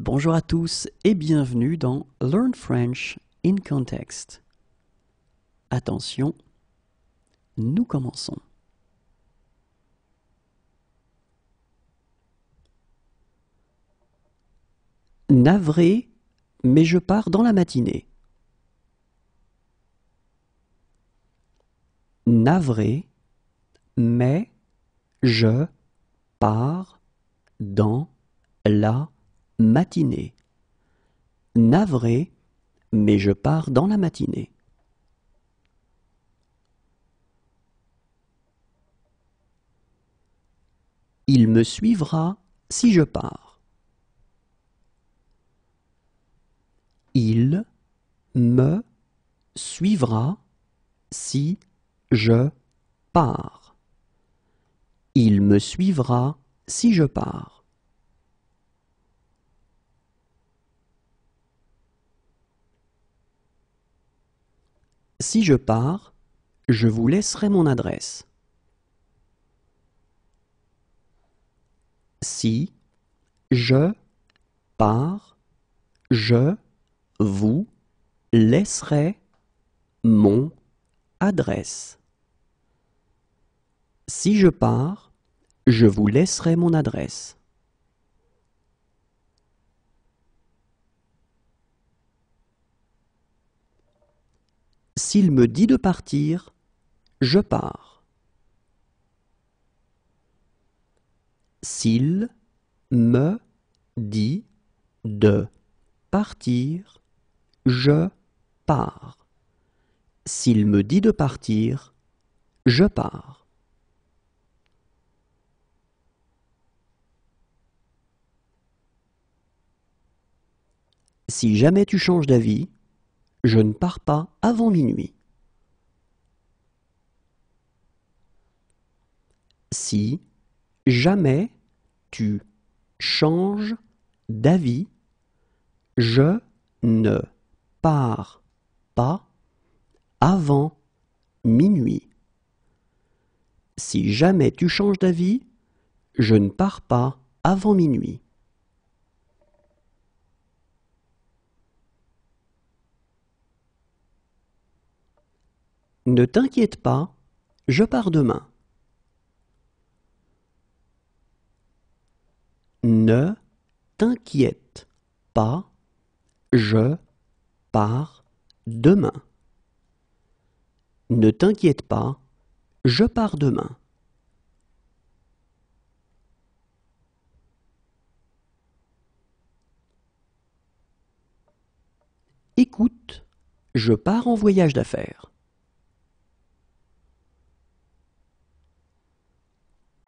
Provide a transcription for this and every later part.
Bonjour à tous et bienvenue dans Learn French in Context. Attention, nous commençons. Navré, mais je pars dans la matinée. Navré, mais je pars dans la matinée. Navré, mais je pars dans la matinée. Il me suivra si je pars. Il me suivra si je pars. Il me suivra si je pars. Si je pars, je vous laisserai mon adresse. Si je pars, je vous laisserai mon adresse. Si je pars, je vous laisserai mon adresse. S'il me dit de partir, je pars. S'il me dit de partir, je pars. S'il me dit de partir, je pars. Si jamais tu changes d'avis, je ne pars pas avant minuit. Si jamais tu changes d'avis, je ne pars pas avant minuit. Si jamais tu changes d'avis, je ne pars pas avant minuit. Ne t'inquiète pas, je pars demain. Ne t'inquiète pas, je pars demain. Ne t'inquiète pas, je pars demain. Écoute, je pars en voyage d'affaires.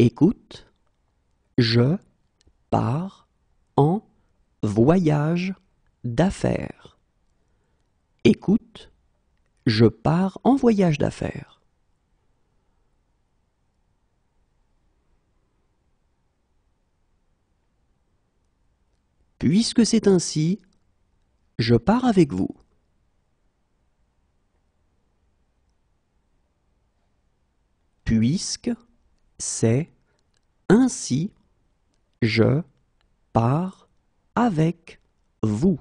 Écoute, je pars en voyage d'affaires. Écoute, je pars en voyage d'affaires. Puisque c'est ainsi, je pars avec vous. Puisque c'est ainsi, je pars avec vous.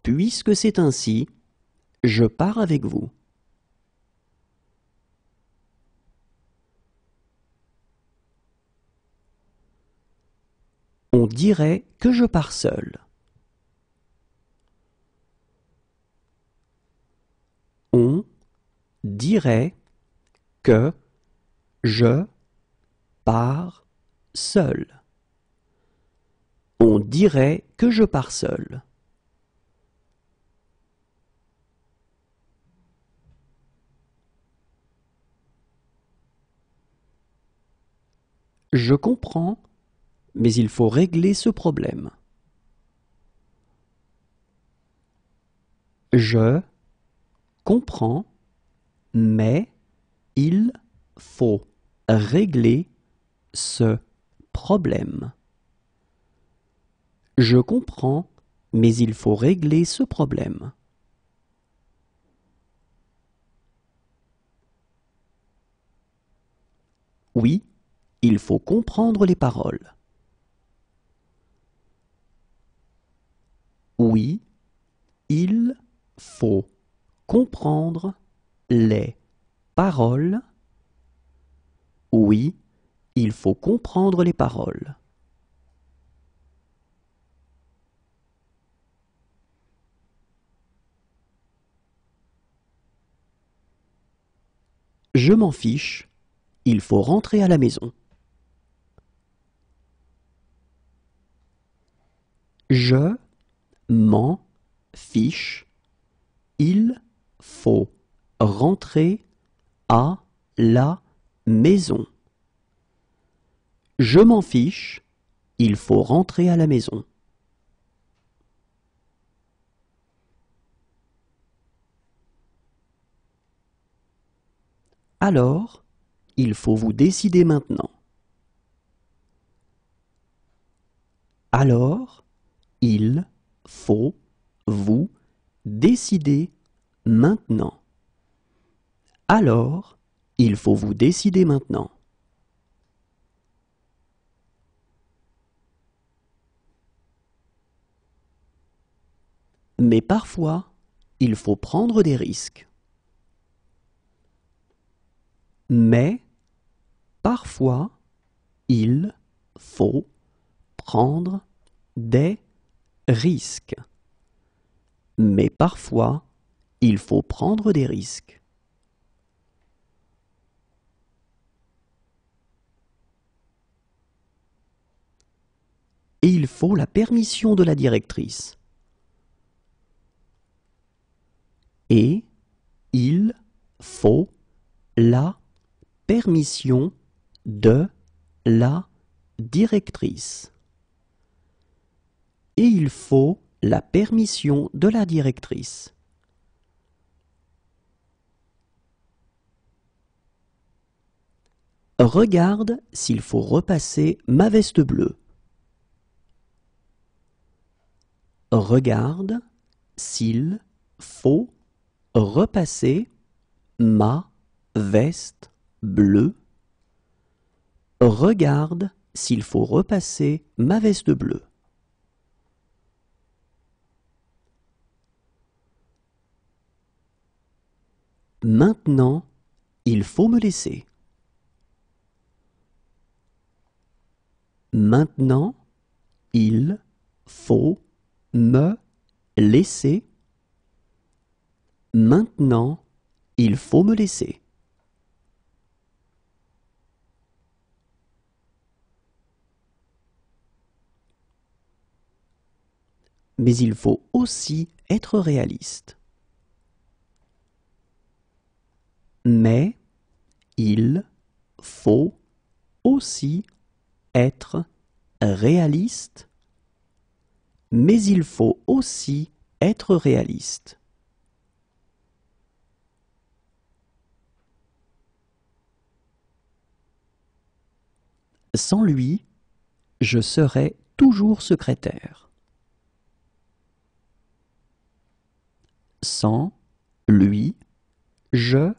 Puisque c'est ainsi, je pars avec vous. On dirait que je pars seul. On dirait que je pars seul. On dirait que je pars seul. Je comprends, mais il faut régler ce problème. Je comprends, mais il faut régler ce problème. Je comprends, mais il faut régler ce problème. Oui, il faut comprendre les paroles. Oui, il faut comprendre les paroles. Oui, il faut comprendre les paroles. Je m'en fiche, il faut rentrer à la maison. Je m'en fiche, il faut rentrer à la maison. Je m'en fiche, il faut rentrer à la maison. Alors, il faut vous décider maintenant. Alors, il faut vous décider maintenant. Alors, il faut vous décider maintenant. Mais parfois, il faut prendre des risques. Mais parfois, il faut prendre des risques. Mais parfois, il faut prendre des risques. Et il faut la permission de la directrice. Et il faut la permission de la directrice. Et il faut la permission de la directrice. Regarde s'il faut repasser ma veste bleue. Regarde s'il faut repasser ma veste bleue. Regarde s'il faut repasser ma veste bleue. Maintenant, il faut me laisser. Maintenant, il faut me laisser. Maintenant, il faut me laisser. Mais il faut aussi être réaliste. Mais il faut aussi être réaliste. Mais il faut aussi être réaliste. Sans lui, je serai toujours secrétaire. Sans lui, je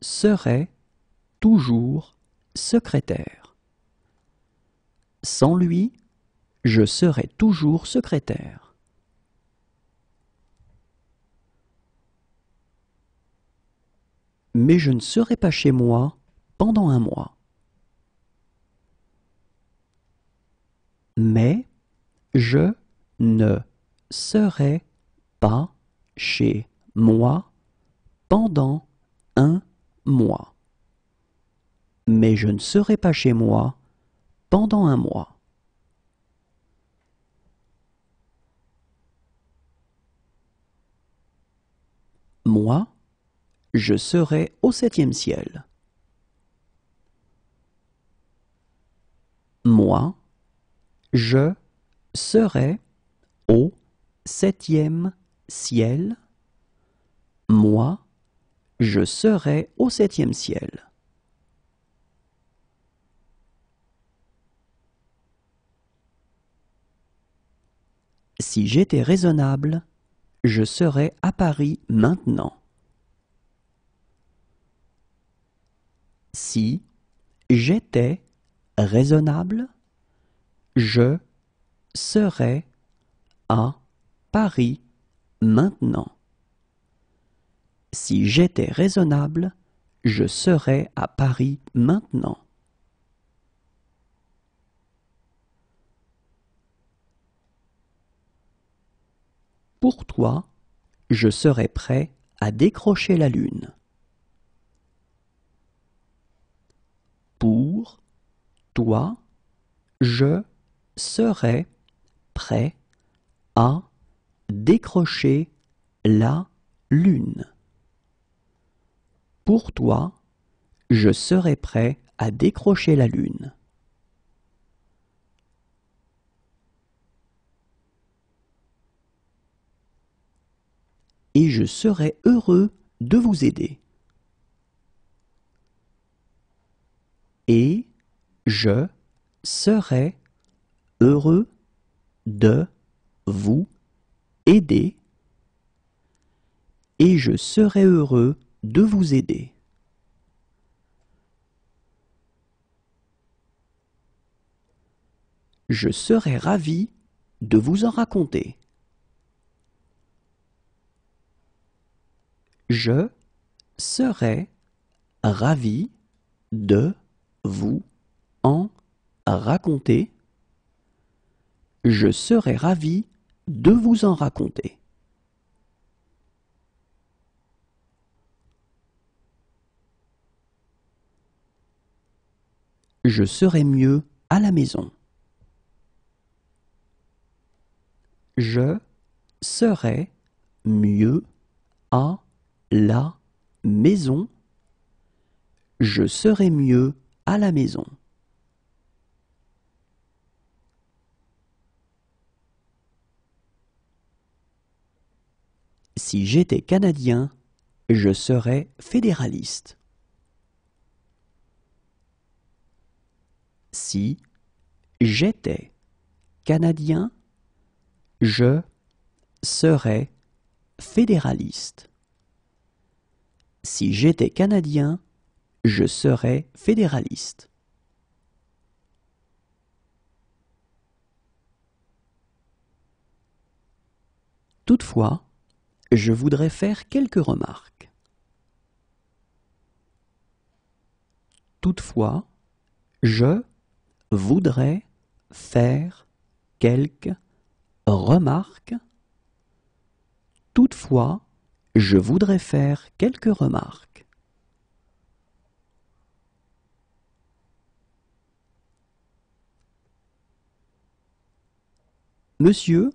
serai toujours secrétaire. Sans lui, je serai toujours secrétaire. Mais je ne serai pas chez moi pendant un mois. Mais je ne serai pas chez moi pendant un mois. Mais je ne serai pas chez moi pendant un mois. Moi, je serai au 7e ciel. Moi, je serai au 7e ciel. Moi, je serai au 7e ciel. Si j'étais raisonnable, je serais à Paris maintenant. Si j'étais raisonnable, je serais à Paris maintenant. Si j'étais raisonnable, je serais à Paris maintenant. Pour toi, je serais prêt à décrocher la lune. Pour toi, je serais prêt à décrocher la lune. Pour toi, je serais prêt à décrocher la lune. Et je serais heureux de vous aider. Et je serais heureux de vous aider. Et je serais heureux de vous aider. Je serais ravi de vous en raconter. Je serais ravi de vous en raconter. Je serais ravi de vous en raconter. Je serais mieux à la maison. Je serais mieux à la maison. Je serais mieux à la maison. Si j'étais Canadien, je serais fédéraliste. Si j'étais Canadien, je serais fédéraliste. Si j'étais Canadien, je serais fédéraliste. Toutefois, je voudrais faire quelques remarques. Toutefois, je voudrais faire quelques remarques. Toutefois, je voudrais faire quelques remarques. Monsieur,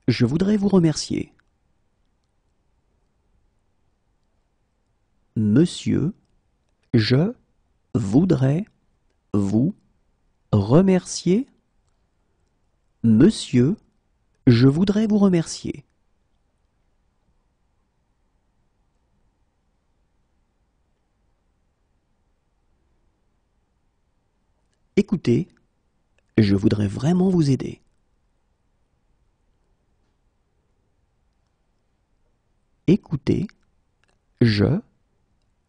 je voudrais vous remercier. Monsieur, je voudrais vous remercier. Monsieur, je voudrais vous remercier. Écoutez, je voudrais vraiment vous aider. Écoutez, je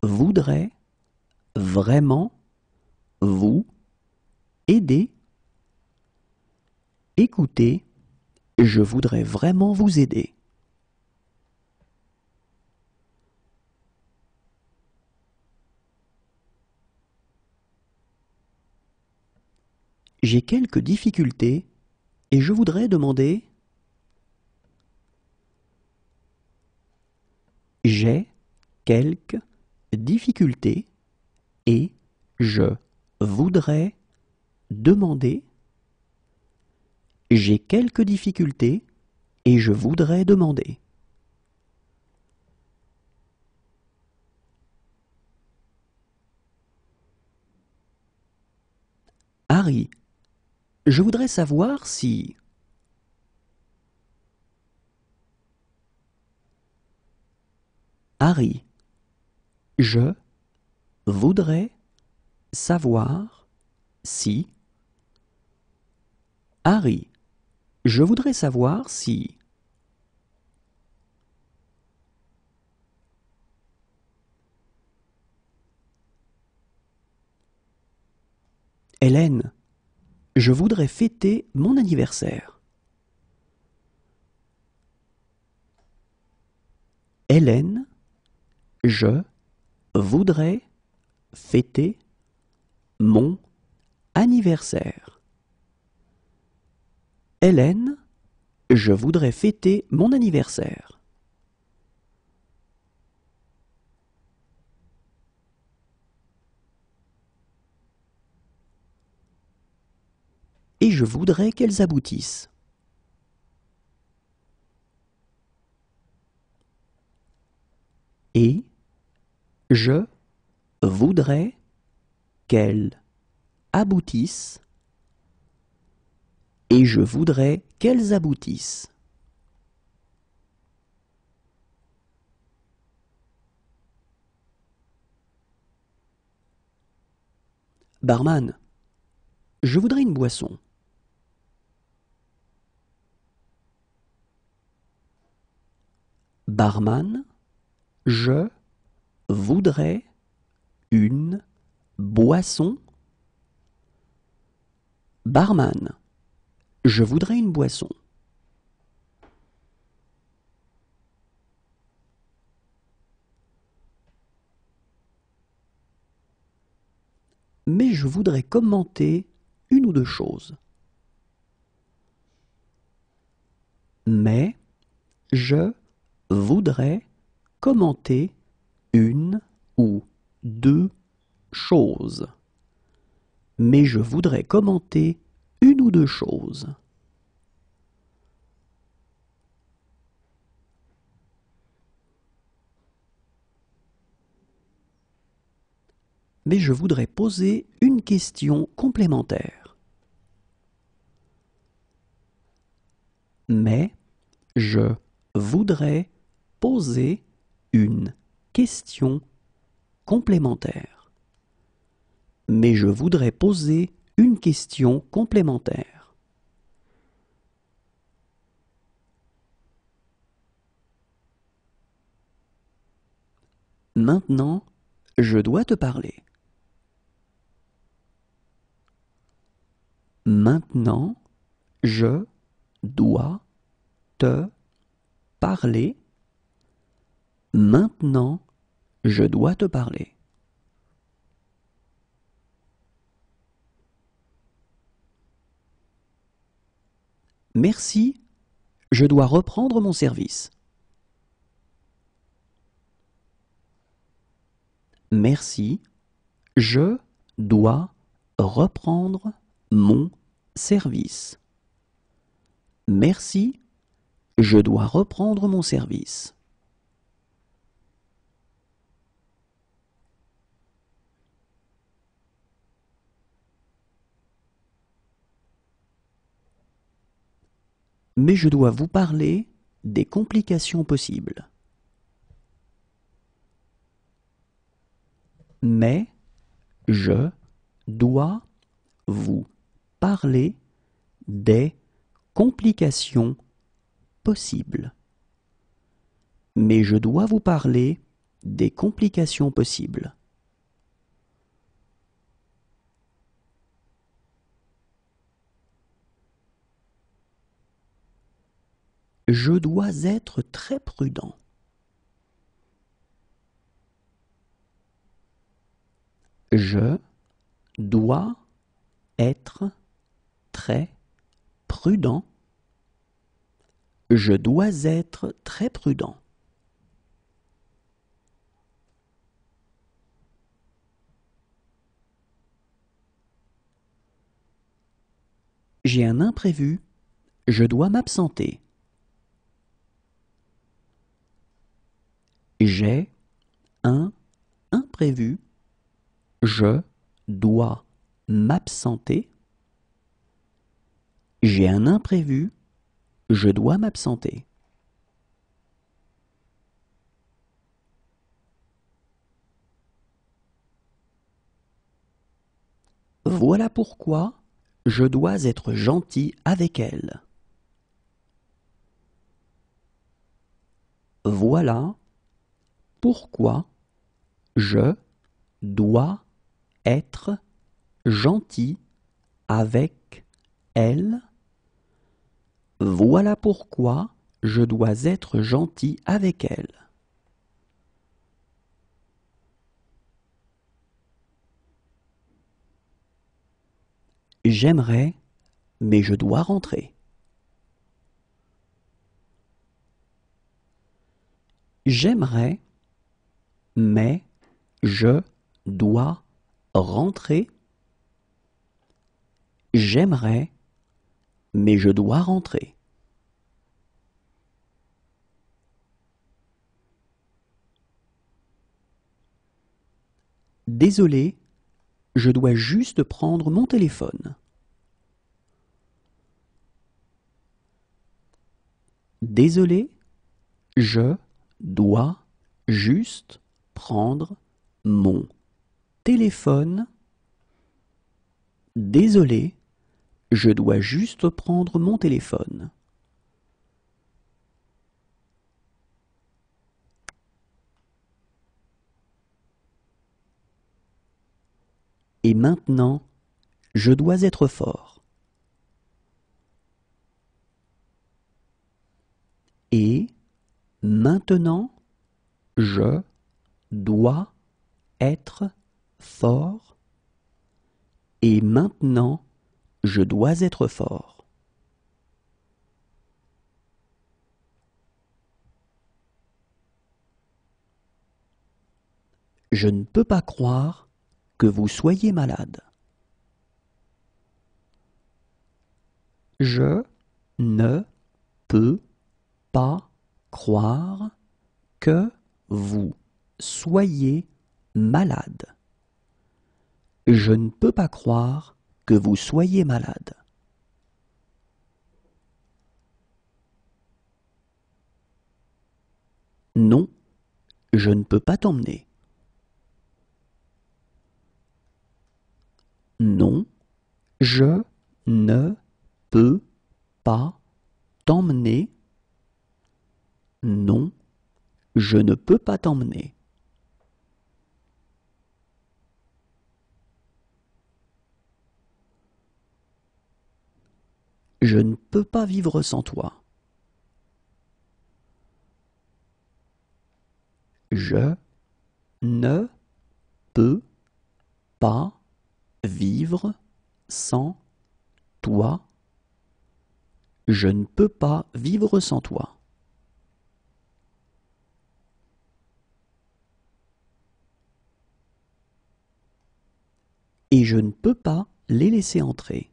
voudrais vraiment vous aider. Écoutez, je voudrais vraiment vous aider. J'ai quelques difficultés et je voudrais demander. J'ai quelques difficultés et je voudrais demander. J'ai quelques difficultés et je voudrais demander. Harry, je voudrais savoir si... Harry, je voudrais savoir si... Harry, je voudrais savoir si... Hélène, je voudrais fêter mon anniversaire. Hélène, je voudrais fêter mon anniversaire. Hélène, je voudrais fêter mon anniversaire. Et je voudrais qu'elles aboutissent. Et je voudrais qu'elles aboutissent. Et je voudrais qu'elles aboutissent. Barman, je voudrais une boisson. Barman, je voudrais une boisson. Barman, je voudrais une boisson. Mais je voudrais commenter une ou deux choses. Mais je voudrais commenter une ou deux choses. Mais je voudrais commenter une ou deux choses. Mais je voudrais poser une question complémentaire. Mais je voudrais poser une question complémentaire. Mais je voudrais poser une question complémentaire. Maintenant, je dois te parler. Maintenant, je dois te parler. Maintenant, je dois te parler. Merci, je dois reprendre mon service. Merci, je dois reprendre mon service. Merci, je dois reprendre mon service. Mais je dois vous parler des complications possibles. Mais je dois vous parler des complications possibles. Mais je dois vous parler des complications possibles. Je dois être très prudent. Je dois être très prudent. Je dois être très prudent. J'ai un imprévu. Je dois m'absenter. J'ai un imprévu. Je dois m'absenter. J'ai un imprévu. Je dois m'absenter. Voilà pourquoi je dois être gentil avec elle. Voilà pourquoi je dois être gentil avec elle. Voilà pourquoi je dois être gentil avec elle. J'aimerais, mais je dois rentrer. J'aimerais, mais je dois rentrer. J'aimerais, mais je dois rentrer. Désolé, je dois juste prendre mon téléphone. Désolé, je dois juste prendre mon téléphone. Désolé, je dois juste prendre mon téléphone. Et maintenant, je dois être fort. Et maintenant, je dois être fort. Et maintenant, je dois être fort. Je ne peux pas croire que vous soyez malade. Je ne peux pas croire que vous soyez malade. Je ne peux pas croire que vous soyez malade. Non, je ne peux pas t'emmener. Non, je ne peux pas t'emmener. Non, je ne peux pas t'emmener. Je ne peux pas vivre sans toi. Je ne peux pas vivre sans toi. Je ne peux pas vivre sans toi. Et je ne peux pas les laisser entrer.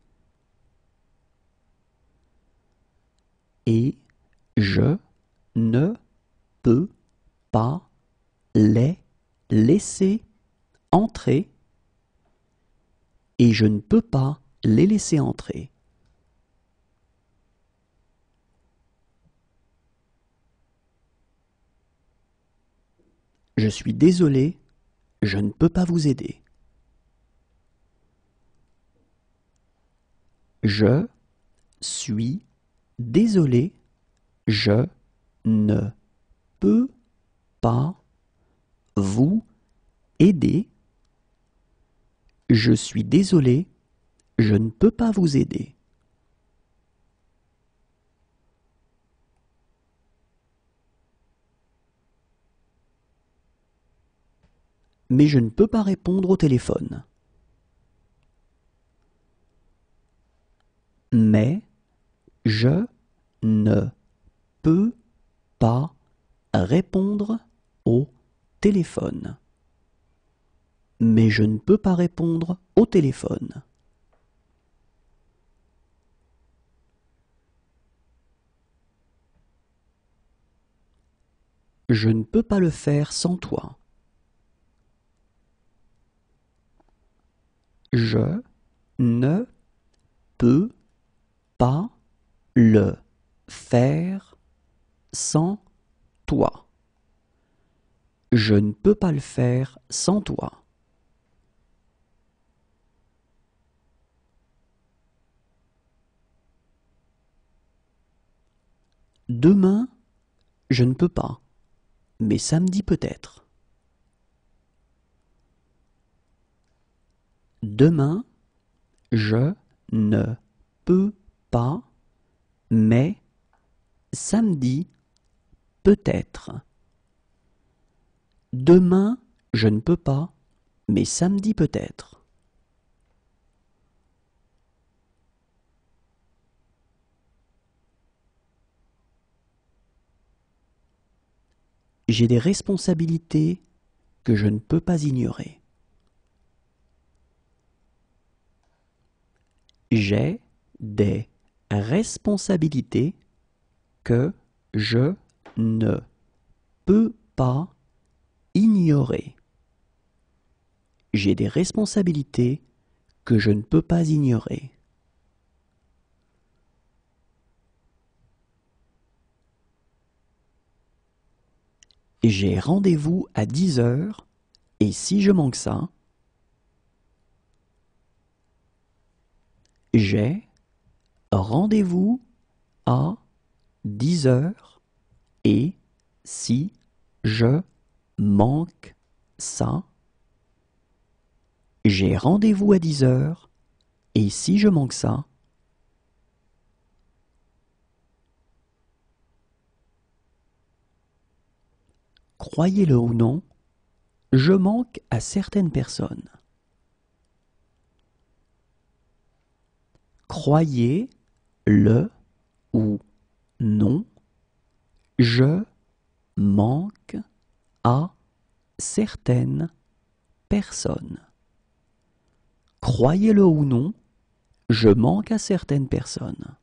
Et je ne peux pas les laisser entrer. Et je ne peux pas les laisser entrer. Je suis désolé, je ne peux pas vous aider. Je suis désolé, je ne peux pas vous aider. Je suis désolé, je ne peux pas vous aider. Mais je ne peux pas répondre au téléphone. Mais je ne peux pas répondre au téléphone. Mais je ne peux pas répondre au téléphone. Je ne peux pas le faire sans toi. Je ne peux pas le faire sans toi. Je ne peux pas le faire sans toi. Demain, je ne peux pas, mais samedi peut-être. Demain, je ne peux pas, mais samedi peut-être. Demain, je ne peux pas, mais samedi peut-être. J'ai des responsabilités que je ne peux pas ignorer. J'ai des responsabilités que je ne peux pas ignorer. J'ai des responsabilités que je ne peux pas ignorer. J'ai rendez-vous à 10 heures et si je manque ça, j'ai rendez-vous à 10 heures et si je manque ça, j'ai rendez-vous à 10 heures et si je manque ça, croyez-le ou non, je manque à certaines personnes. Croyez-le ou non, je manque à certaines personnes. Croyez-le ou non, je manque à certaines personnes.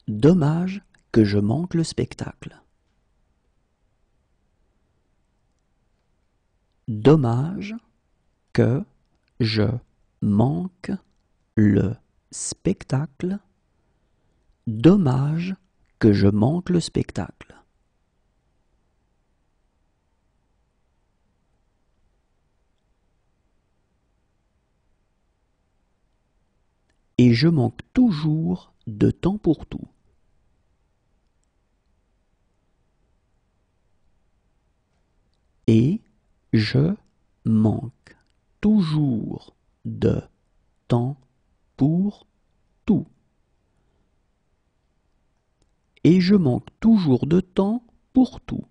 Dommage que je manque le spectacle. Dommage que je manque le spectacle. Dommage que je manque le spectacle. Et je manque toujours de temps pour tout. Et je manque toujours de temps pour tout. Et je manque toujours de temps pour tout.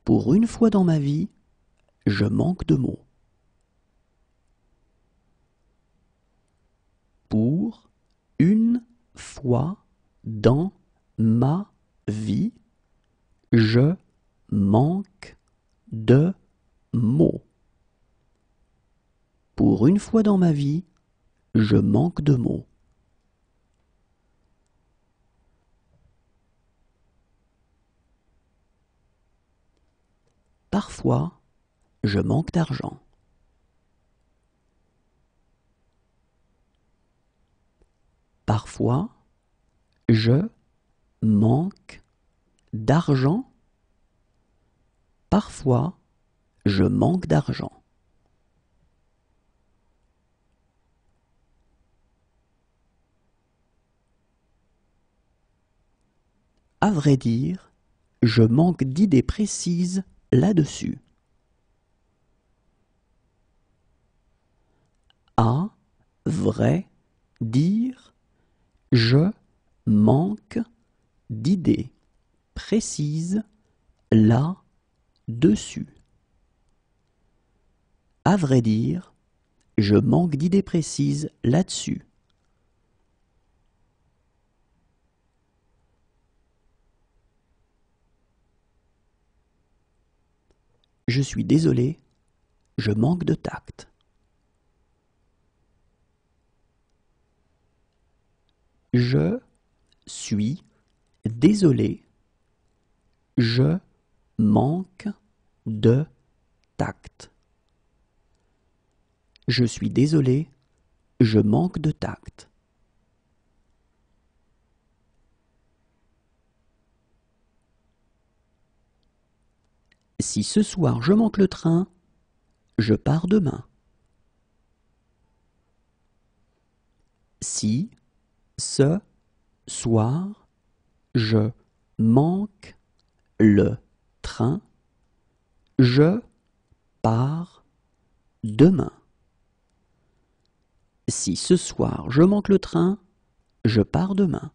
Pour une fois dans ma vie, je manque de mots. Pour une fois dans ma vie, je manque de mots. Pour une fois dans ma vie, je manque de mots. Parfois, je manque d'argent. Parfois, je manque d'argent. Parfois, je manque d'argent. À vrai dire, je manque d'idées précises là-dessus. À vrai dire, je manque d'idées précises là-dessus. À vrai dire, je manque d'idées précises là-dessus. Je suis désolé, je manque de tact. Je suis désolé, je manque de tact. Je suis désolé, je manque de tact. Si ce soir je manque le train, je pars demain. Si ce soir je manque le train, je pars demain. Si ce soir je manque le train, je pars demain.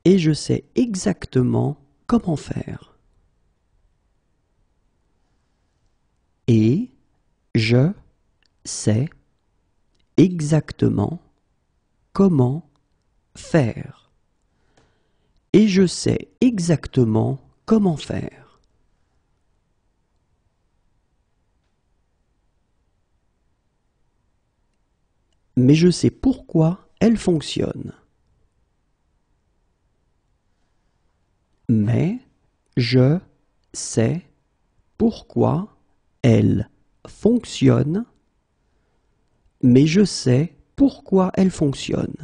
et je sais exactement comment faire. Et je sais exactement comment faire. Et je sais exactement comment faire. Mais je sais pourquoi elle fonctionne. Mais je sais pourquoi elle fonctionne. Mais je sais pourquoi elle fonctionne.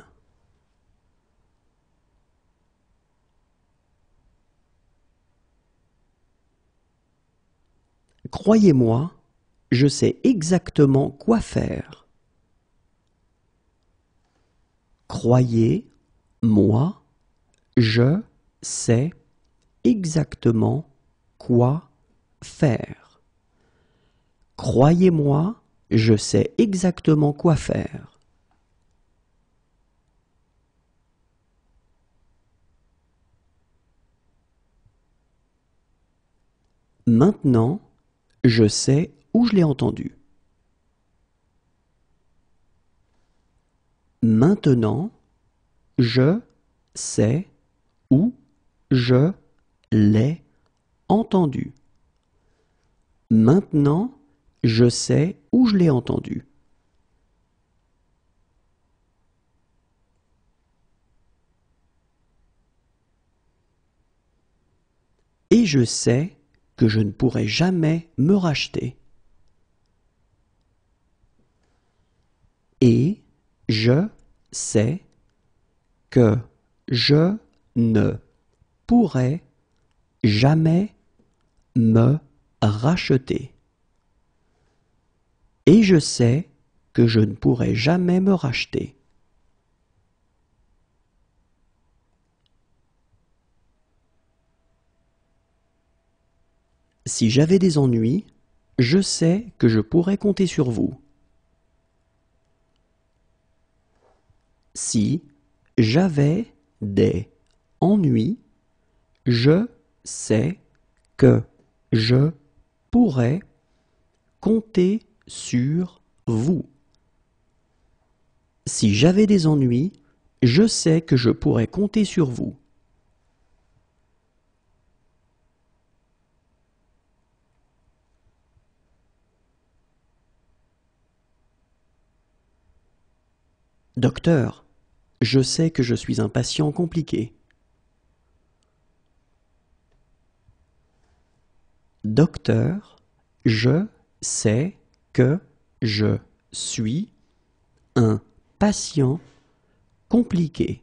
Croyez-moi, je sais exactement quoi faire. Croyez-moi, je sais exactement quoi faire. Croyez-moi, je sais exactement quoi faire. Maintenant, je sais où je l'ai entendu. Maintenant, je sais où je l'ai entendu. Maintenant, je sais où je l'ai entendu. Et je sais que je ne pourrai jamais me racheter. Et je sais que je ne pourrai jamais me racheter. Et je sais que je ne pourrai jamais me racheter. Si j'avais des ennuis, je sais que je pourrais compter sur vous. Si j'avais des ennuis, je sais que je pourrais compter sur vous. Si j'avais des ennuis, je sais que je pourrais compter sur vous. Docteur, je sais que je suis un patient compliqué. Docteur, je sais que je suis un patient compliqué.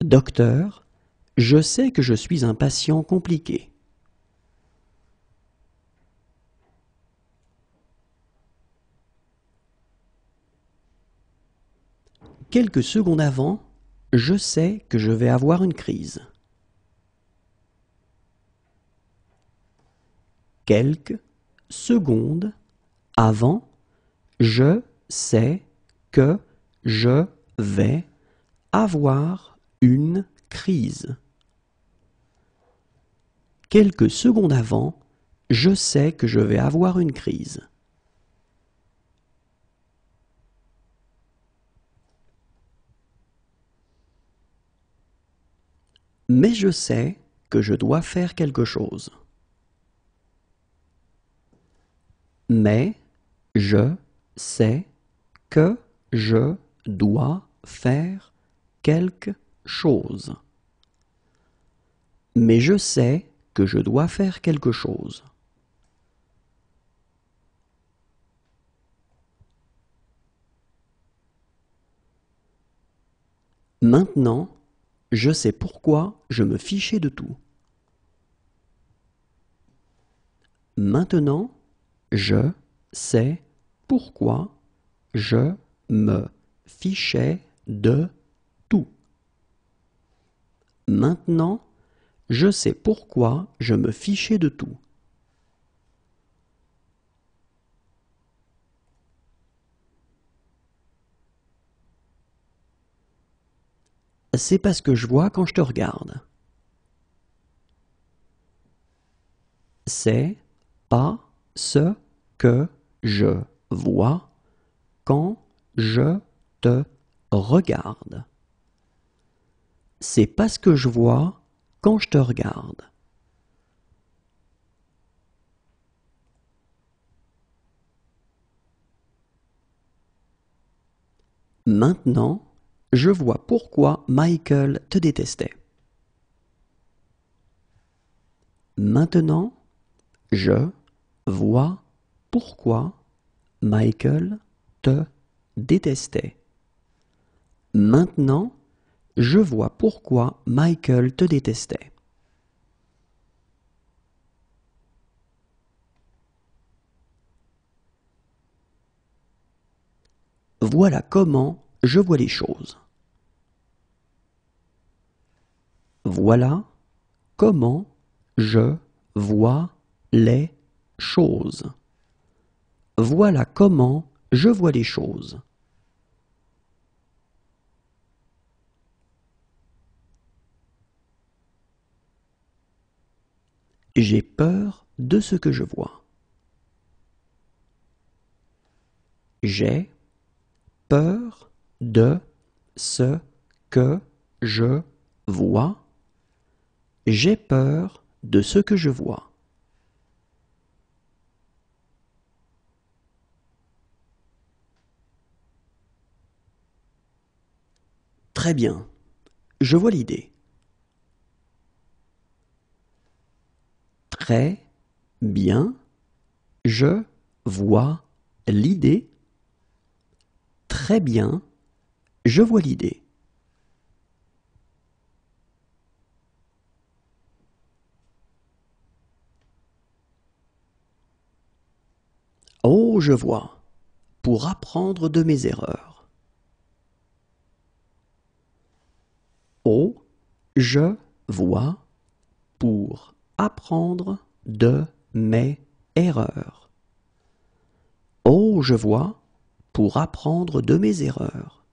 Docteur, je sais que je suis un patient compliqué. Quelques secondes avant, je sais que je vais avoir une crise. Quelques secondes avant, je sais que je vais avoir une crise. Quelques secondes avant, je sais que je vais avoir une crise. Mais je sais que je dois faire quelque chose. Mais je sais que je dois faire quelque chose. Mais je sais que je dois faire quelque chose. Maintenant, je sais pourquoi je me fichais de tout. Maintenant, je sais pourquoi je me fichais de tout. Maintenant, je sais pourquoi je me fichais de tout. c'est pas ce que je vois quand je te regarde. C'est pas ce que je vois quand je te regarde. C'est pas ce que je vois quand je te regarde. Maintenant, je vois pourquoi Michael te détestait. Maintenant, je vois pourquoi Michael te détestait. Maintenant, je vois pourquoi Michael te détestait. Voilà comment je vois les choses. Voilà comment je vois les choses. Voilà comment je vois les choses. J'ai peur de ce que je vois. J'ai peur de ce que je vois. J'ai peur de ce que je vois. Très bien, je vois l'idée. Très bien, je vois l'idée. Très bien, je vois l'idée. Oh, je vois. Pour apprendre de mes erreurs. Oh, je vois. Pour apprendre de mes erreurs. Oh, je vois. Pour apprendre de mes erreurs.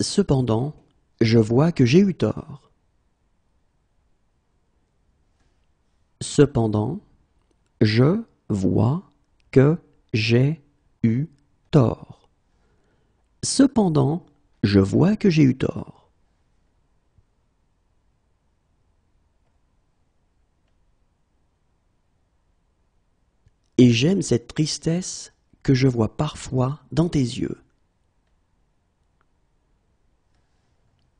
Cependant, je vois que j'ai eu tort. Cependant, je vois que j'ai eu tort. Cependant, je vois que j'ai eu tort. Et j'aime cette tristesse que je vois parfois dans tes yeux.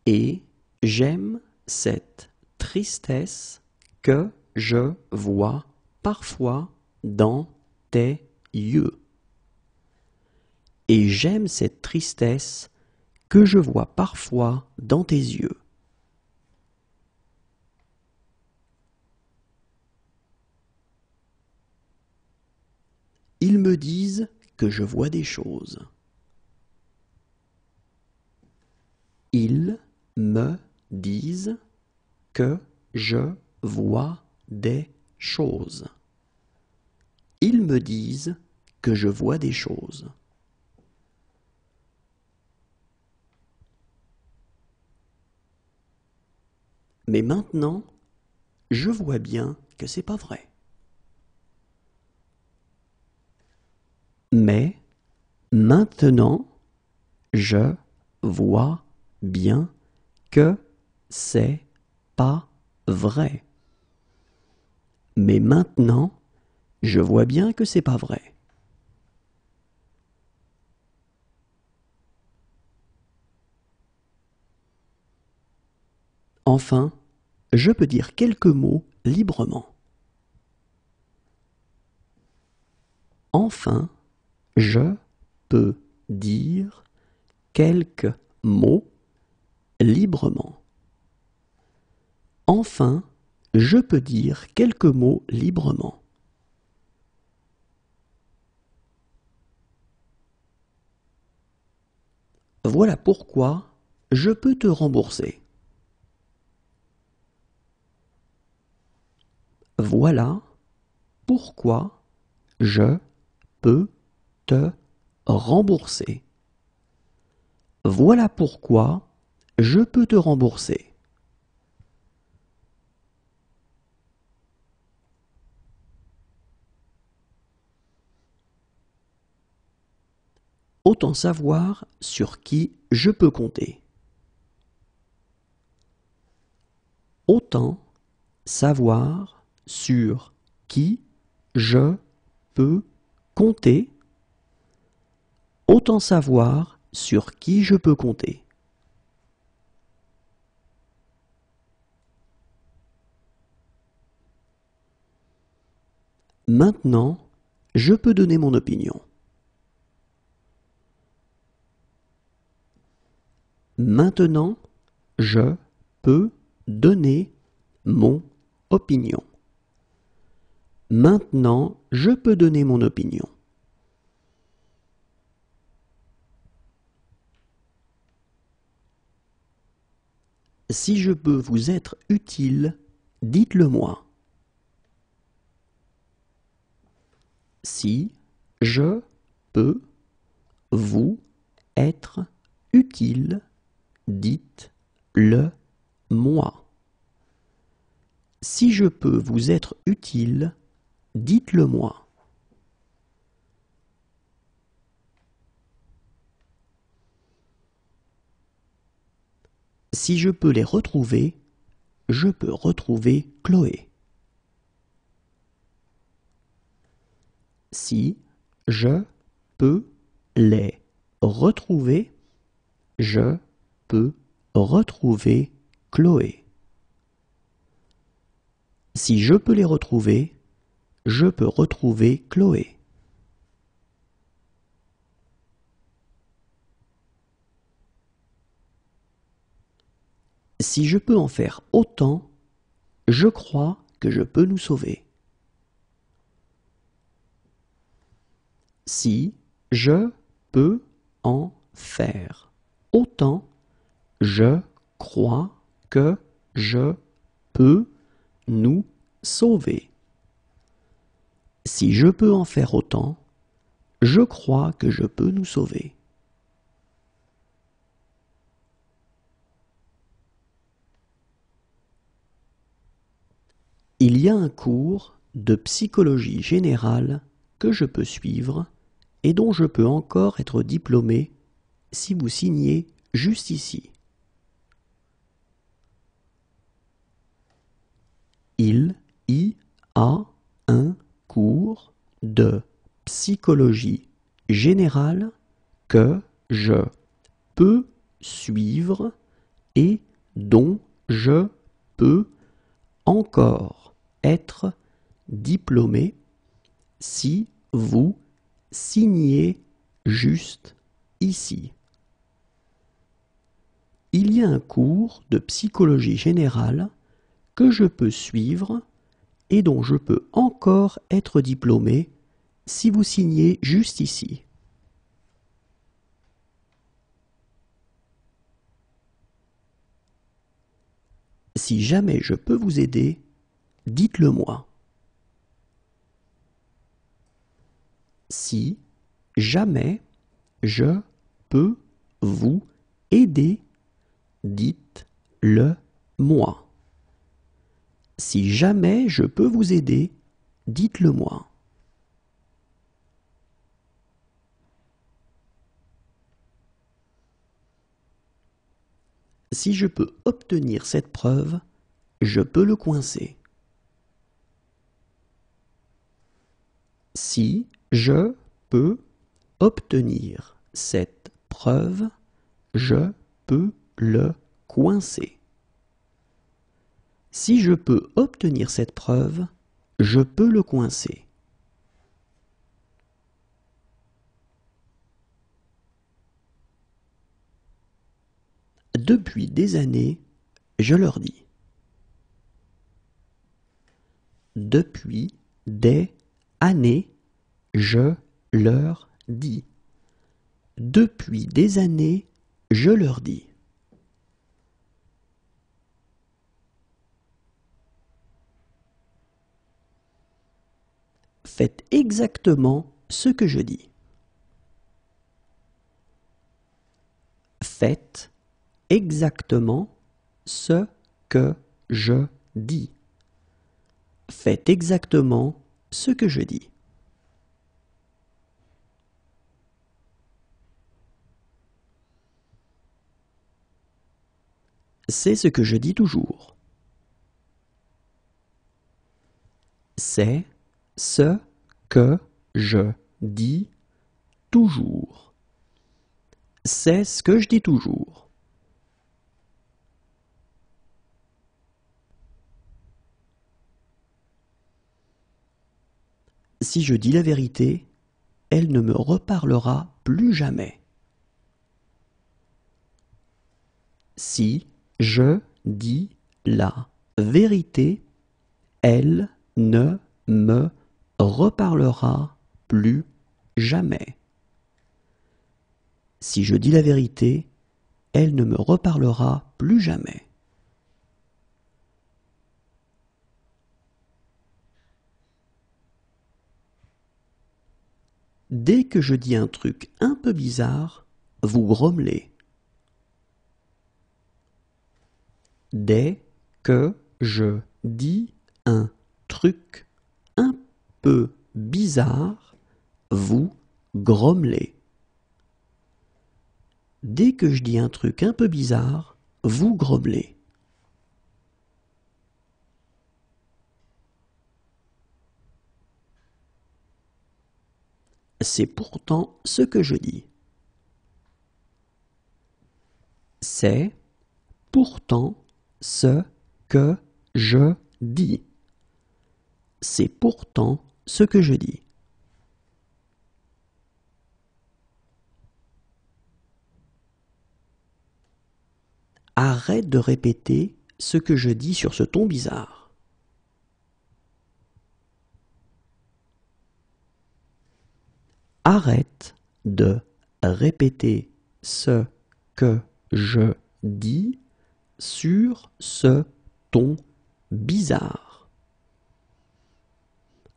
Et j'aime cette tristesse que je vois parfois dans tes yeux. Et j'aime cette tristesse que je vois parfois dans tes yeux. Ils me disent que je vois des choses. Ils me disent que je vois des choses. Ils me disent que je vois des choses. Mais maintenant, je vois bien que c'est pas vrai. Mais maintenant, je vois bien que c'est pas vrai. Mais maintenant, je vois bien que c'est pas vrai. Enfin, je peux dire quelques mots librement. Enfin, je peux dire quelques mots librement. Enfin, je peux dire quelques mots librement. Voilà pourquoi je peux te rembourser. Voilà pourquoi je peux te rembourser. Voilà pourquoi je peux te rembourser. Autant savoir sur qui je peux compter. Autant savoir sur qui je peux compter. Autant savoir sur qui je peux compter. Maintenant, je peux donner mon opinion. Maintenant, je peux donner mon opinion. Maintenant, je peux donner mon opinion. Si je peux vous être utile, dites-le moi. Si je peux vous être utile, dites-le moi. Si je peux vous être utile, dites-le moi. Si je peux les retrouver, je peux retrouver Chloé. Si je peux les retrouver, je peux retrouver Chloé. Si je peux les retrouver, je peux retrouver Chloé. Si je peux en faire autant, je crois que je peux nous sauver. Si je peux en faire autant, je crois que je peux nous sauver. Si je peux en faire autant, je crois que je peux nous sauver. Il y a un cours de psychologie générale que je peux suivre et dont je peux encore être diplômé si vous signez juste ici. Il y a un cours de psychologie générale que je peux suivre et dont je peux encore être diplômé si vous signez juste ici. Il y a un cours de psychologie générale que je peux suivre et dont je peux encore être diplômé si vous signez juste ici. Si jamais je peux vous aider, dites-le moi. Si jamais je peux vous aider, dites-le moi. Si jamais je peux vous aider, dites-le moi. Si je peux obtenir cette preuve, je peux le coincer. Si je peux obtenir cette preuve, je peux le coincer. Si je peux obtenir cette preuve, je peux le coincer. Depuis des années, je leur dis. Depuis des années, je leur dis. Depuis des années, je leur dis. Faites exactement ce que je dis. Faites exactement ce que je dis. Faites exactement ce que je dis. C'est ce que je dis toujours. C'est ce que je dis toujours. C'est ce que je dis toujours. Si je dis la vérité, elle ne me reparlera plus jamais. Si je dis la vérité, elle ne me reparlera plus jamais. Si je dis la vérité, elle ne me reparlera plus jamais. Dès que je dis un truc un peu bizarre, vous grommelez. Dès que je dis un truc un peu bizarre, vous grommelez. Dès que je dis un truc un peu bizarre, vous grommelez. C'est pourtant ce que je dis. C'est pourtant ce que je dis. C'est pourtant ce que je dis. Arrête de répéter ce que je dis sur ce ton bizarre. Arrête de répéter ce que je dis sur ce ton bizarre.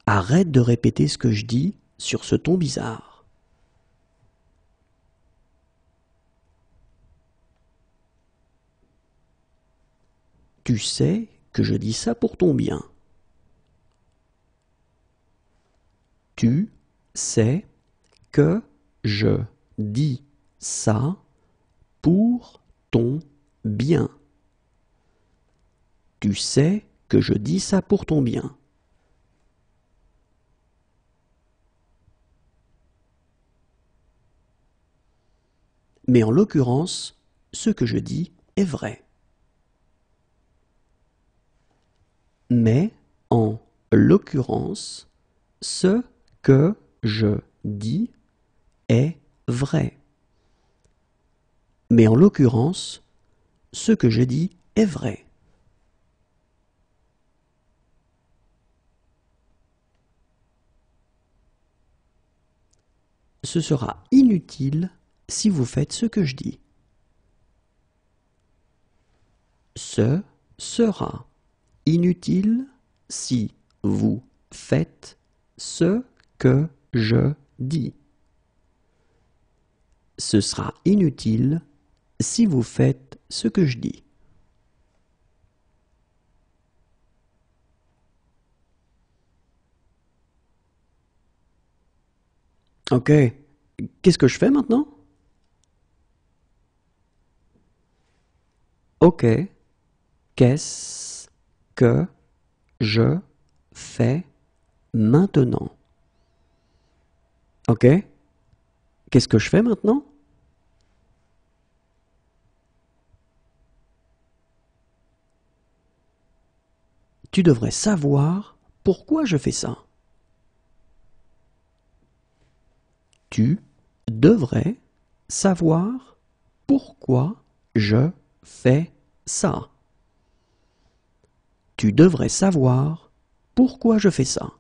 Arrête de répéter ce que je dis sur ce ton bizarre. Tu sais que je dis ça pour ton bien. Tu sais que je dis ça pour ton bien. Tu sais que je dis ça pour ton bien. Mais en l'occurrence, ce que je dis est vrai. Mais en l'occurrence, ce que je dis est vrai. Mais en l'occurrence, ce que je dis est vrai. Ce sera inutile si vous faites ce que je dis. Ce sera inutile si vous faites ce que je dis. Ce sera inutile si vous faites ce que je dis. Ok, qu'est-ce que je fais maintenant? Ok, qu'est-ce que je fais maintenant? Ok, qu'est-ce que je fais maintenant? Tu devrais savoir pourquoi je fais ça. Tu devrais savoir pourquoi je fais ça. Tu devrais savoir pourquoi je fais ça.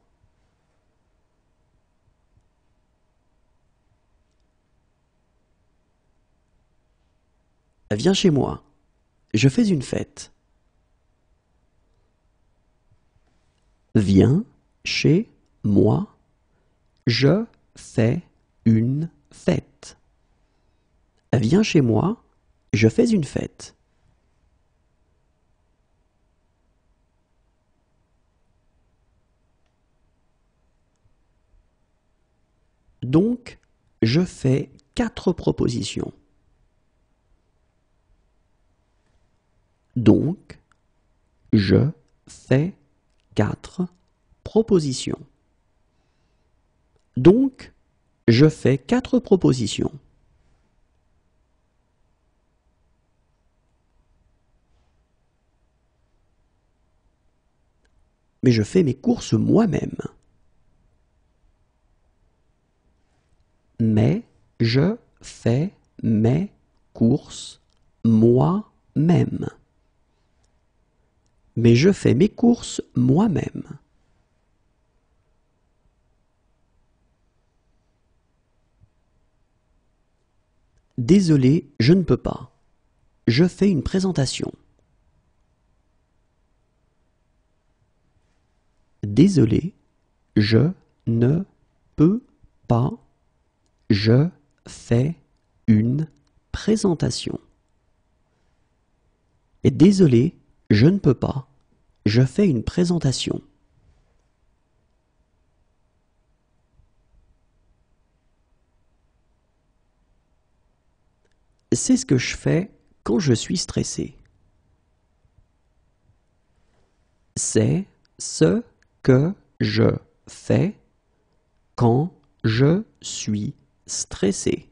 Viens chez moi. Je fais une fête. Viens chez moi. Je fais une fête. Viens chez moi, je fais une fête. Donc, je fais 4 propositions. Donc, je fais 4 propositions. Donc, je fais 4 propositions. Mais je fais mes courses moi-même. Mais je fais mes courses moi-même. Mais je fais mes courses moi-même. Désolé, je ne peux pas. Je fais une présentation. Désolé, je ne peux pas. Je fais une présentation. Et désolé, je ne peux pas. Je fais une présentation. C'est ce que je fais quand je suis stressé. C'est ce que je fais quand je suis stressé.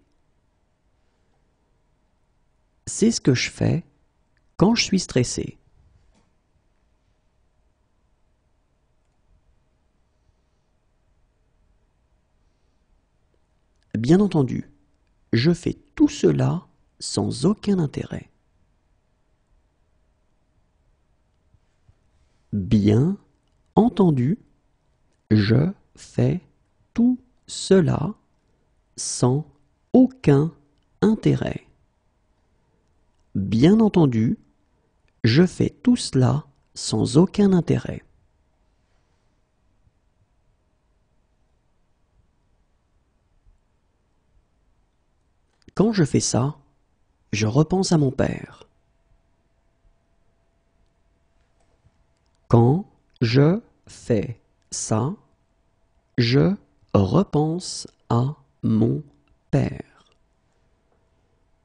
C'est ce que je fais quand je suis stressé. Bien entendu, je fais tout cela sans aucun intérêt. Bien entendu, je fais tout cela sans aucun intérêt. Bien entendu, je fais tout cela sans aucun intérêt. Quand je fais ça, je repense à mon père. Quand je fais ça, je repense à mon père.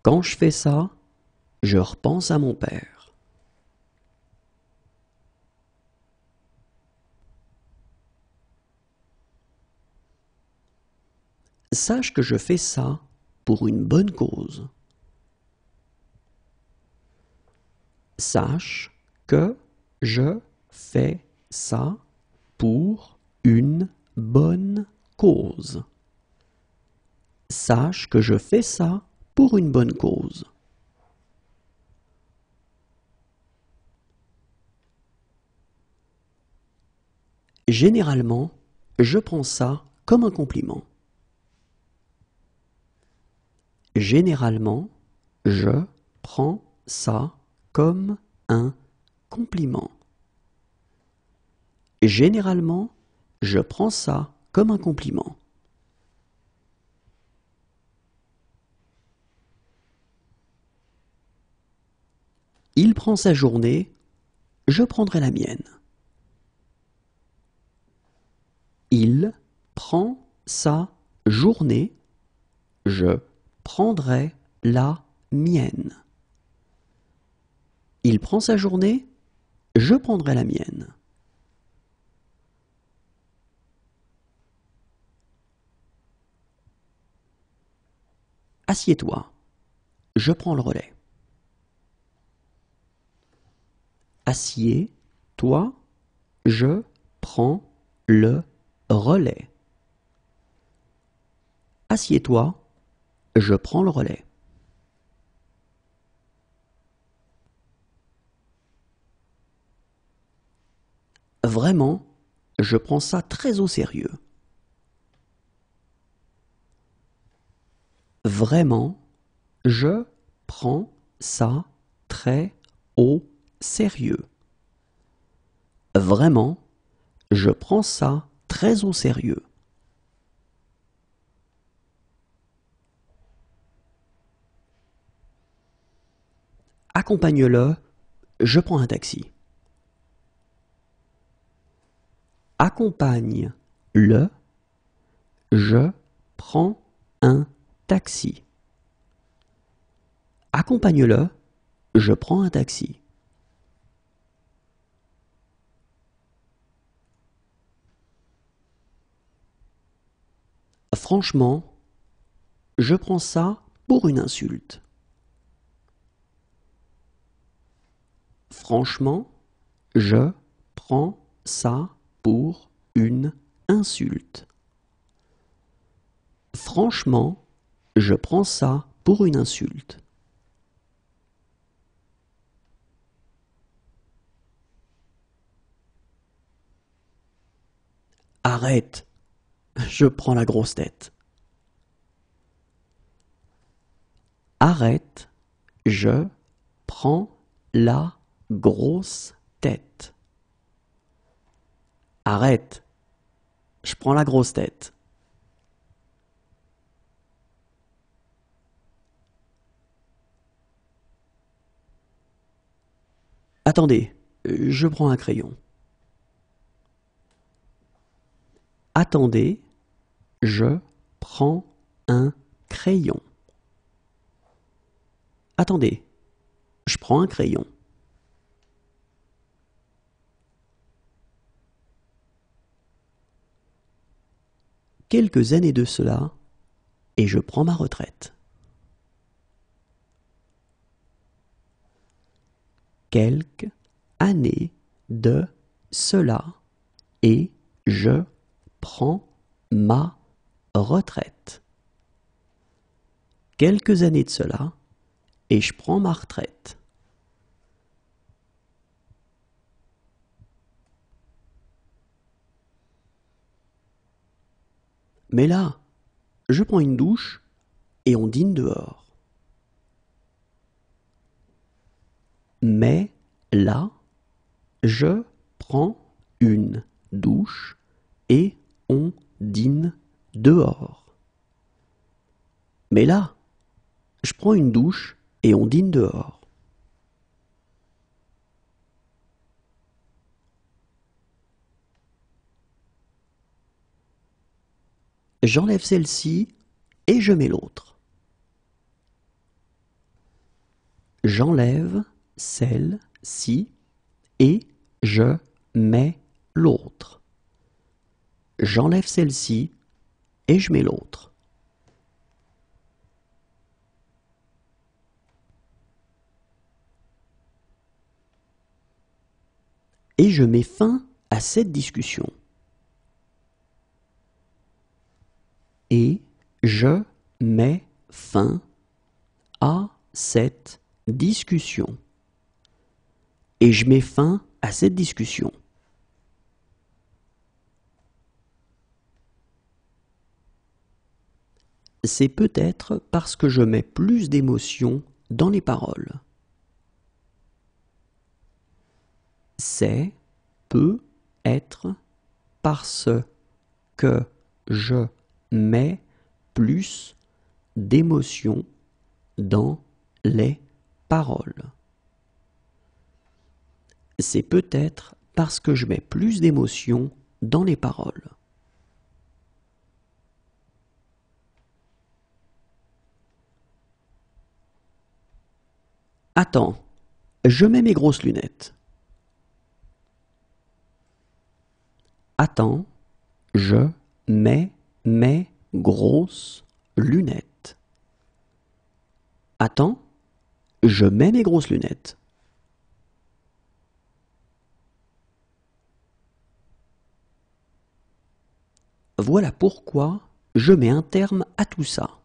Quand je fais ça, je repense à mon père. Sache que je fais ça pour une bonne cause. Sache que je fais ça pour une bonne cause. Sache que je fais ça pour une bonne cause. Généralement, je prends ça comme un compliment. Généralement, je prends ça comme un compliment. Généralement, je prends ça comme un compliment. Il prend sa journée, je prendrai la mienne. Il prend sa journée, je prendrai la mienne. Il prend sa journée, je prendrai la mienne. Assieds-toi, je prends le relais. Assieds-toi, je prends le relais. Assieds-toi, je prends le relais. Vraiment, je prends ça très au sérieux. Vraiment, je prends ça très au sérieux. Vraiment, je prends ça très au sérieux. Accompagne-le, je prends un taxi. Accompagne-le, je prends un taxi. Accompagne-le, je prends un taxi. Franchement, je prends ça pour une insulte. Franchement, je prends ça pour une insulte. Franchement, je prends ça pour une insulte. Arrête, je prends la grosse tête. Arrête, je prends la grosse tête. Arrête, je prends la grosse tête. Attendez, je prends un crayon. Attendez, je prends un crayon. Attendez, je prends un crayon. Quelques années de cela, et je prends ma retraite. Quelques années de cela, et je prends ma retraite. Quelques années de cela, et je prends ma retraite. Mais là, je prends une douche et on dîne dehors. Mais là, je prends une douche et on dîne dehors. Mais là, je prends une douche et on dîne dehors. J'enlève celle-ci et je mets l'autre. J'enlève celle-ci et je mets l'autre. J'enlève celle-ci et je mets l'autre. Et je mets fin à cette discussion. Et je mets fin à cette discussion. Et je mets fin à cette discussion. C'est peut-être parce que je mets plus d'émotion dans les paroles. C'est peut-être parce que je mets plus d'émotion dans les paroles. C'est peut-être parce que je mets plus d'émotion dans les paroles. Attends, je mets mes grosses lunettes. Attends, je mets mes grosses lunettes. Attends, je mets mes grosses lunettes. Voilà pourquoi je mets un terme à tout ça.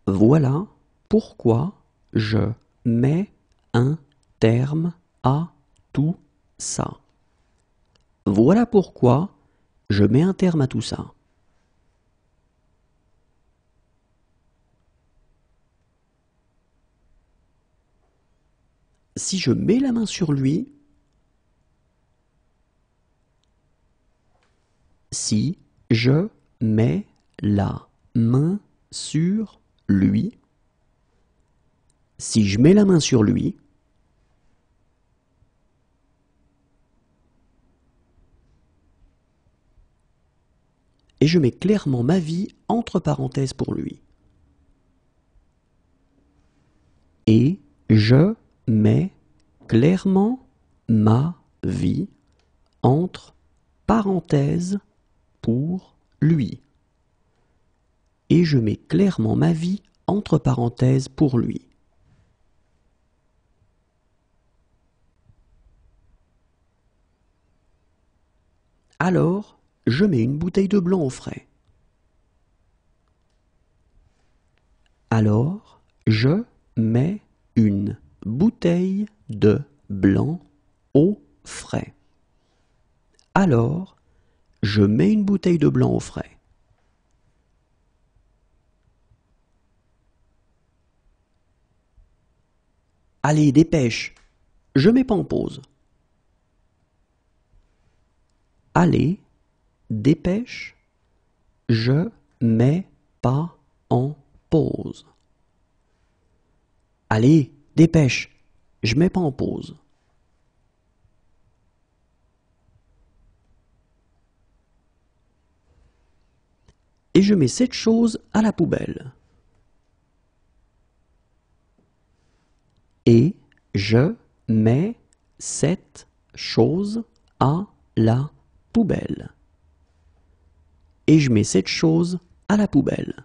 Voilà pourquoi je mets un terme à tout ça. Voilà pourquoi je mets un terme à tout ça. Si je mets la main sur lui, si je mets la main sur lui, Si je mets la main sur lui, et je mets clairement ma vie entre parenthèses pour lui. Et je mets clairement ma vie entre parenthèses pour lui. Et je mets clairement ma vie entre parenthèses pour lui. Alors, je mets une bouteille de blanc au frais. Alors, je mets une bouteille de blanc au frais. Alors, je mets une bouteille de blanc au frais. Allez, dépêche, je mets pas en pause. Allez, dépêche, je mets pas en pause. Allez, dépêche, je mets pas en pause. Et je mets cette chose à la poubelle. Et je mets cette chose à la poubelle. Et je mets cette chose à la poubelle.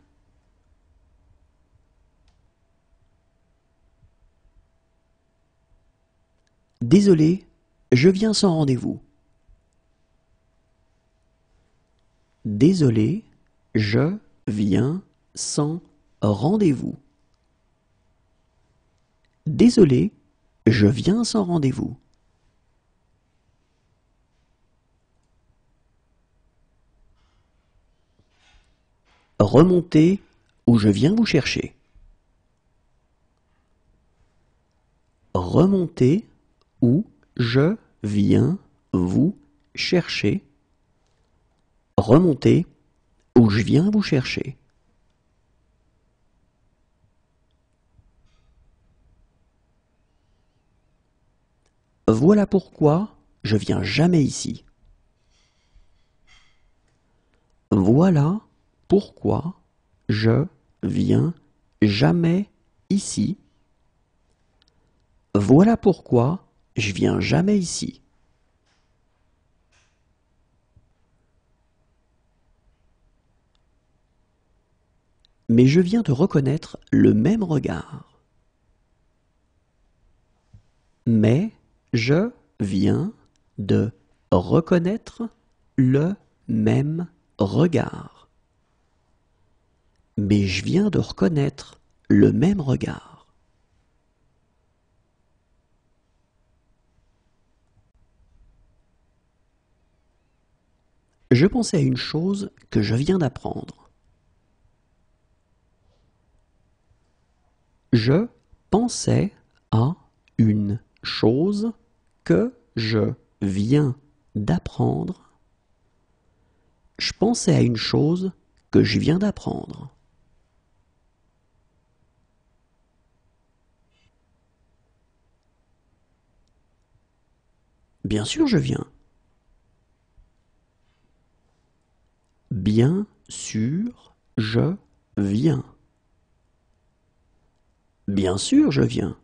Désolé, je viens sans rendez-vous. Désolé, je viens sans rendez-vous. Désolé, je viens sans rendez-vous. Remontez ou je viens vous chercher. Remontez ou je viens vous chercher. Remontez ou je viens vous chercher. Voilà pourquoi je viens jamais ici. Voilà pourquoi je viens jamais ici. Voilà pourquoi je viens jamais ici. Mais je viens de reconnaître le même regard. Mais je viens de reconnaître le même regard. Mais je viens de reconnaître le même regard. Je pensais à une chose que je viens d'apprendre. Je pensais à une chose que je viens d'apprendre. Je pensais à une chose que je viens d'apprendre. Bien sûr, je viens. Bien sûr, je viens. Bien sûr, je viens.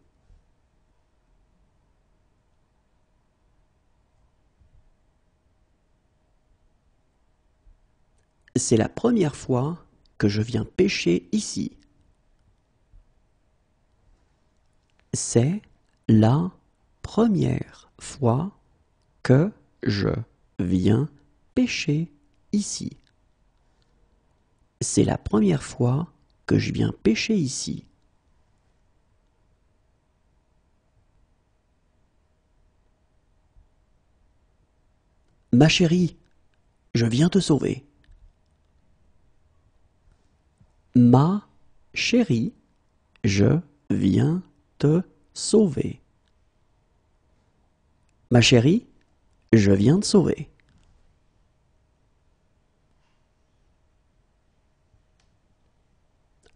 C'est la première fois que je viens pêcher ici. C'est la première fois que je viens pêcher ici. C'est la première fois que je viens pêcher ici. Ma chérie, je viens te sauver. Ma chérie, je viens te sauver. Ma chérie, je viens te sauver.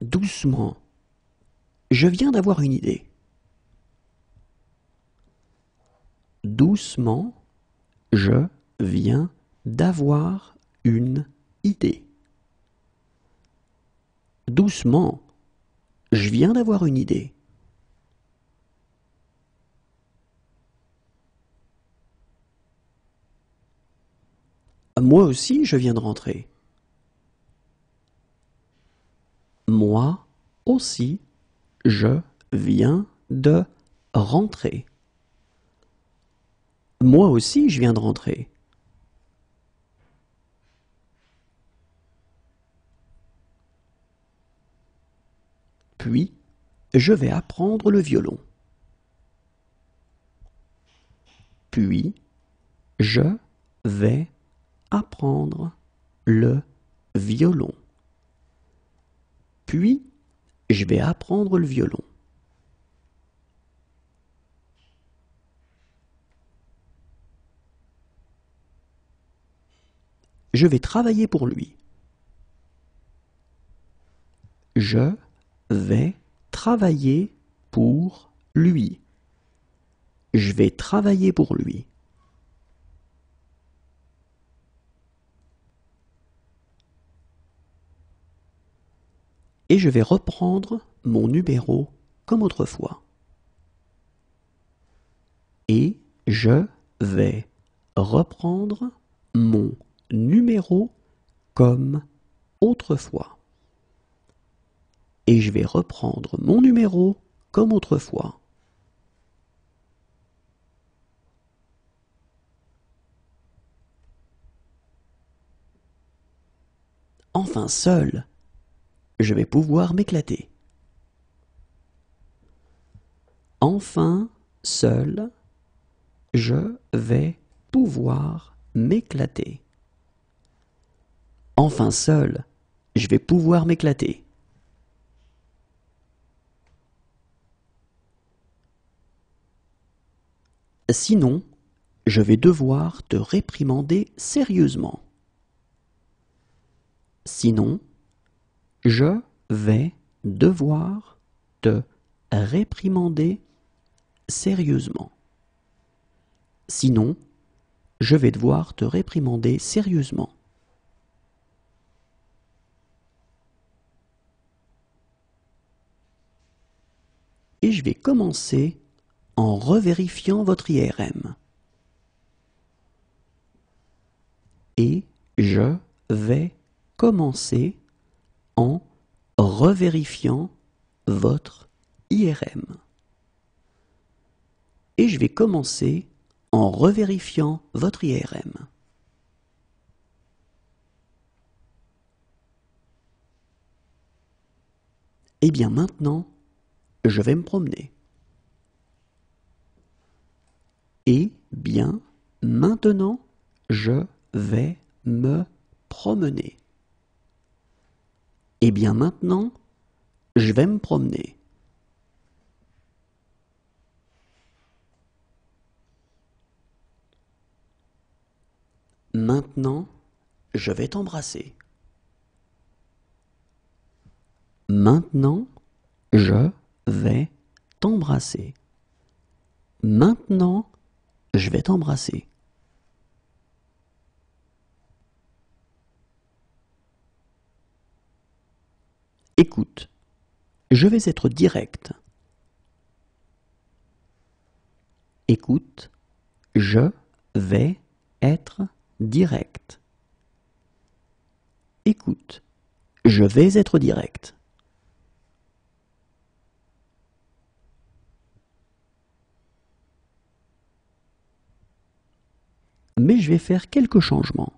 Doucement, Je viens d'avoir une idée. Doucement, je viens d'avoir une idée. Doucement, je viens d'avoir une idée. Moi aussi, je viens de rentrer. Moi aussi, je viens de rentrer. Moi aussi, je viens de rentrer. Puis, je vais apprendre le violon. Puis, je vais apprendre le violon. Puis, je vais apprendre le violon. Je vais travailler pour lui. Je vais travailler pour lui. Je vais travailler pour lui. Et je vais reprendre mon numéro comme autrefois. Et je vais reprendre mon numéro comme autrefois. Et je vais reprendre mon numéro comme autrefois. Enfin seul, je vais pouvoir m'éclater. Enfin seul, je vais pouvoir m'éclater. Enfin seul, je vais pouvoir m'éclater. Sinon, je vais devoir te réprimander sérieusement. Sinon, je vais devoir te réprimander sérieusement. Sinon, je vais devoir te réprimander sérieusement. Et je vais commencer en revérifiant votre IRM. Et je vais commencer en revérifiant votre IRM. Et je vais commencer en revérifiant votre IRM. Et bien maintenant, je vais me promener. Et bien maintenant, je vais me promener. Et bien maintenant, je vais me promener. Maintenant, je vais t'embrasser. Maintenant, je vais t'embrasser. Maintenant, je vais t'embrasser. Écoute, je vais être direct. Écoute, je vais être direct. Écoute, je vais être direct. Mais je vais faire quelques changements.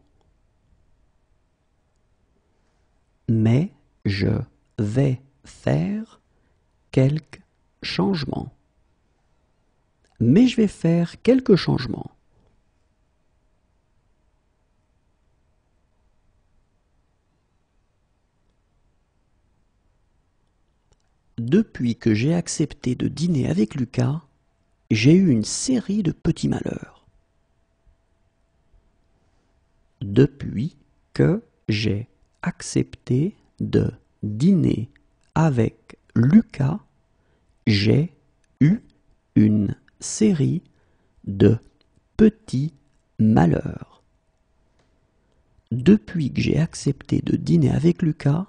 Mais je vais faire quelques changements. Mais je vais faire quelques changements. Depuis que j'ai accepté de dîner avec Lucas, j'ai eu une série de petits malheurs. Depuis que j'ai accepté de dîner avec Lucas, j'ai eu une série de petits malheurs. Depuis que j'ai accepté de dîner avec Lucas,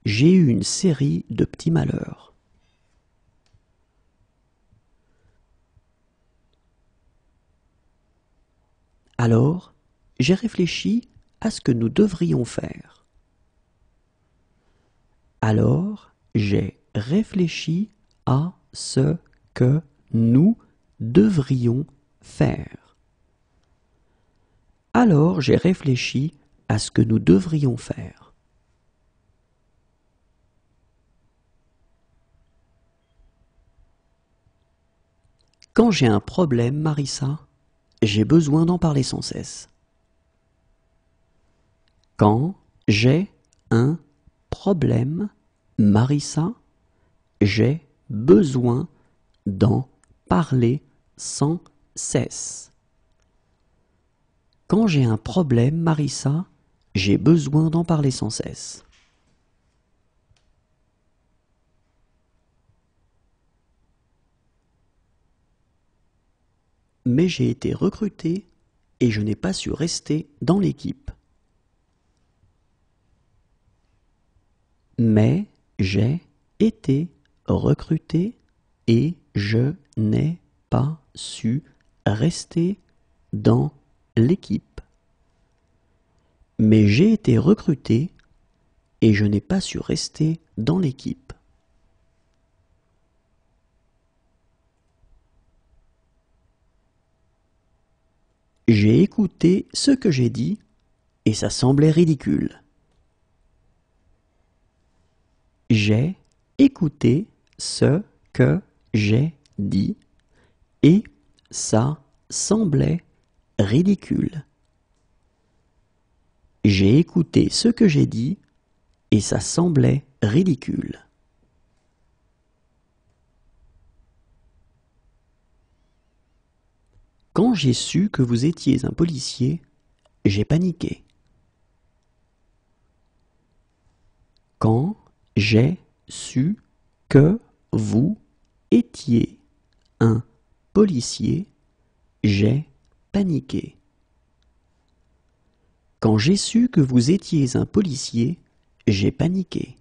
j'ai eu une série de petits malheurs. Alors, j'ai réfléchi à ce que nous devrions faire. Alors, j'ai réfléchi à ce que nous devrions faire. Alors, j'ai réfléchi à ce que nous devrions faire. Quand j'ai un problème, Marissa, j'ai besoin d'en parler sans cesse. Quand j'ai un problème, Marissa, j'ai besoin d'en parler sans cesse. Quand j'ai un problème, Marissa, j'ai besoin d'en parler sans cesse. Mais j'ai été recruté et je n'ai pas su rester dans l'équipe. Mais j'ai été recruté et je n'ai pas su rester dans l'équipe. Mais j'ai été recruté et je n'ai pas su rester dans l'équipe. J'ai écouté ce que j'ai dit et ça semblait ridicule. J'ai écouté ce que j'ai dit et ça semblait ridicule. J'ai écouté ce que j'ai dit et ça semblait ridicule. Quand j'ai su que vous étiez un policier, j'ai paniqué. Quand j'ai su que vous étiez un policier, j'ai paniqué. Quand j'ai su que vous étiez un policier, j'ai paniqué.